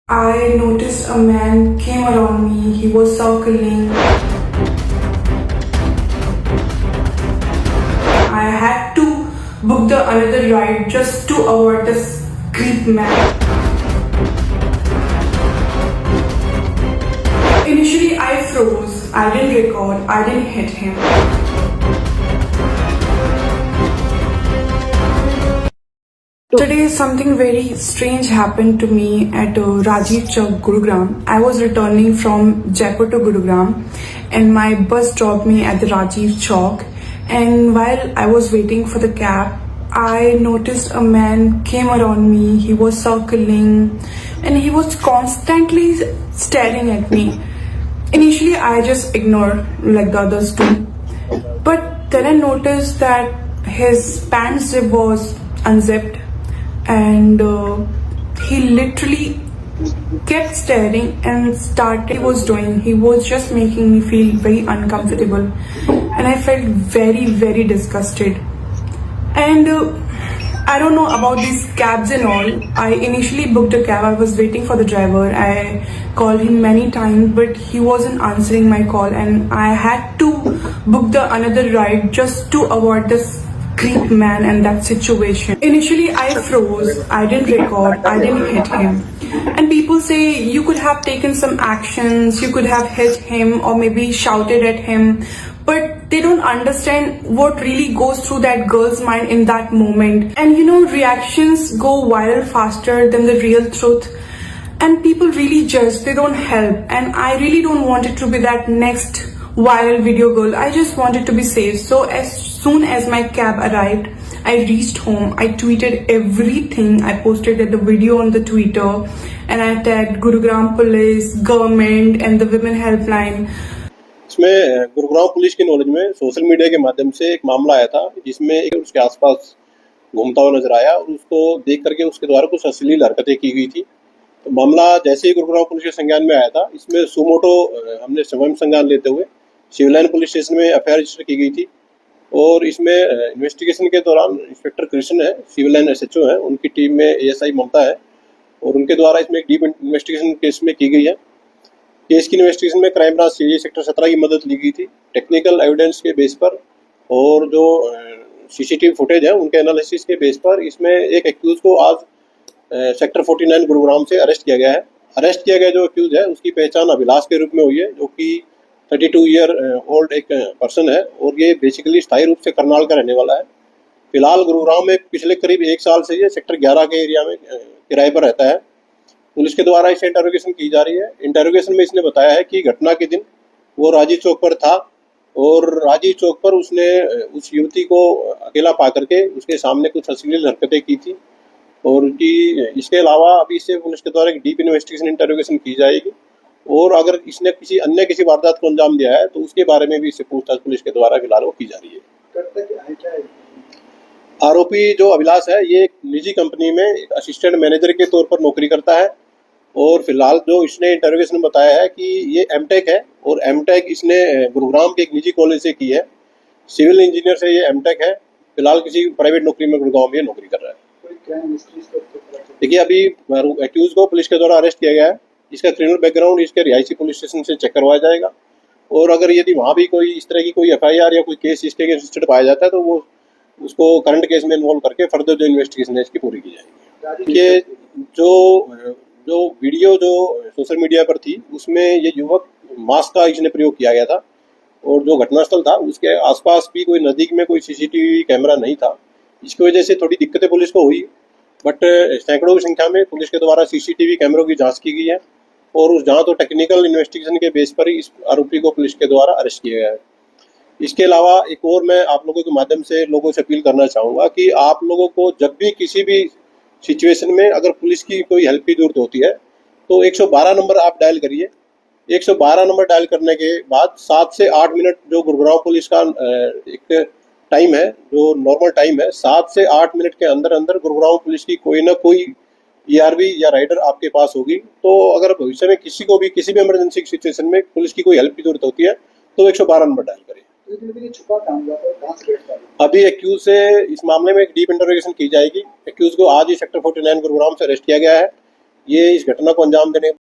I noticed a man came around me. He was circling. I had to book the another ride just to avoid this creep man. Initially, I froze. I didn't record. I didn't hit him. Today, something very strange happened to me at Rajiv Chowk, Gurugram. I was returning from Jaipur to Gurugram, and my bus dropped me at the Rajiv Chowk. And while I was waiting for the cab, I noticed a man came around me. He was circling, and he was constantly staring at me. Initially, I just ignored like the others do, but then I noticed that his pants zip was unzipped, and he literally kept staring and started he was just making me feel very uncomfortable, and I felt very disgusted. And I don't know about these cabs and all. I initially booked a cab. I was waiting for the driver. I called him many times, but he wasn't answering my call, and I had to book the another ride just to avoid this creep man and that situation. Initially, I froze. I didn't record. I didn't hit him. And people say you could have taken some actions. You could have hit him or maybe shouted at him. But they don't understand what really goes through that girl's mind in that moment. And reactions go viral faster than the real truth. And people really judge, they don't help. And I really don't want it to be that next viral video girl. I just wanted to be safe. So as soon as my cab arrived, I reached home. I tweeted everything. I posted the video on the Twitter, and I tagged Gurugram Police, government, and the women helpline. इसमें Gurugram police की knowledge में social media के माध्यम से एक मामला आया था जिसमें एक उसके आसपास घूमता हुआ नजर आया और उसको देख करके उसके द्वारा कुछ अश्लील हरकतें की गई थी। तो मामला जैसे ही गुरुग्राम पुलिस के संज्ञान में आया था, इसमें सुमोटो हमने स्वयं संज्ञान लेते हुए सिविल लाइन पुलिस स्टेशन में एफआईआर रजिस्टर की गई थी। और इसमें इन्वेस्टिगेशन के दौरान इंस्पेक्टर कृष्ण है, सिविल लाइन एसएचओ है, उनकी टीम में एएसआई ममता है और उनके द्वारा इसमें एक डीप इन्वेस्टिगेशन केस में की गई है। केस की इन्वेस्टिगेशन में क्राइम ब्रांच सीआईए सेक्टर 17 की मदद ली गई थी टेक्निकल एविडेंस के बेस पर, और जो सीसीटीवी फुटेज है उनके एनालिसिस के बेस पर इसमें एक एक्यूज को आज सेक्टर 49 गुरुग्राम से अरेस्ट किया गया है। अरेस्ट किया गया जो एक्यूज है उसकी पहचान अभिलाष के रूप में हुई है, जो कि 32 ईयर ओल्ड एक पर्सन है और ये बेसिकली स्थायी रूप से करनाल का रहने वाला है। फिलहाल गुरुग्राम में पिछले करीब 1 साल से ये सेक्टर 11 के एरिया में किराए पर रहता है। पुलिस के द्वारा इसे इंटरोगेशन की जा रही है। इंटरोगेशन में इसने बताया है कि घटना के दिन वो राजीव चौक पर था और राजीव चौक पर उसने उस युवती को अकेला पा करके उसके सामने कुछ अश्लील हरकतें की थी और इसके अलावा अभी इससे पुलिस के द्वारा एक डीप इन्वेस्टिगेशन इंटरोगेशन की जाएगी और अगर इसने किसी वारदात को अंजाम दिया है तो उसके बारे में भी इससे पूछताछ पुलिस के द्वारा फिलहाल वो की जा रही है। आरोपी जो अभिलाष है ये एक निजी कंपनी में एक असिस्टेंट मैनेजर के तौर पर नौकरी करता है और फिलहाल जो इसने इंटरोगेशन में बताया है कि ये एमटेक है और एमटेक इसने गुरुग्राम के एक निजी कॉलेज से की है। सिविल इंजीनियर से ये एमटेक है। फिलहाल किसी प्राइवेट नौकरी में गुरुग्राम में नौकरी कर रहा है। देखिए अभी एक्यूज को पुलिस के द्वारा अरेस्ट किया गया है। इसका क्रिमिनल बैकग्राउंड इसके रिहायशी पुलिस स्टेशन से चेक करवाया जाएगा और अगर यदि वहाँ भी कोई इस तरह की कोई एफआईआर या कोई केस इसके अगेंस्ट पाया जाता है तो वो उसको करंट केस में इन्वॉल्व करके फर्दर जो इन्वेस्टिगेशन है इसकी पूरी की जाएगी। ये जो वीडियो जो सोशल मीडिया पर थी उसमें ये युवक मास्क का इसने प्रयोग किया गया था और जो घटनास्थल था उसके आसपास भी कोई नज़दीक में कोई सीसीटीवी कैमरा नहीं था। इसकी वजह से थोड़ी दिक्कतें पुलिस को हुई, बट सैकड़ों की संख्या में पुलिस के द्वारा सीसीटीवी कैमरों की जांच की गई है और उस जांच और टेक्निकल इन्वेस्टिगेशन के बेस पर ही इस आरोपी को पुलिस के द्वारा अरेस्ट किया गया है। इसके अलावा एक और मैं आप लोगों के माध्यम से लोगों से अपील करना चाहूँगा कि आप लोगों को जब भी किसी भी सिचुएशन में अगर पुलिस की कोई हेल्प की जरूरत होती है तो 112 नंबर आप डायल करिए। 112 नंबर डायल करने के बाद 7 से 8 मिनट जो गुरुग्राम पुलिस का एक टाइम है, जो नॉर्मल टाइम है, 7 से 8 मिनट के अंदर अंदर गुरुग्राम पुलिस की कोई ना कोई ईआरवी या राइडर आपके पास होगी। तो अगर भविष्य में किसी को भी किसी भी इमरजेंसी सिचुएशन में पुलिस की कोई हेल्प की जरूरत होती है तो 112 नंबर डायल करिए। अभी एक्यूज से इस मामले में एक डीप इंटरोगेशन की जाएगी। एक्यूज को आज ही सेक्टर 49 गुरुग्राम से अरेस्ट किया गया है ये इस घटना को अंजाम देने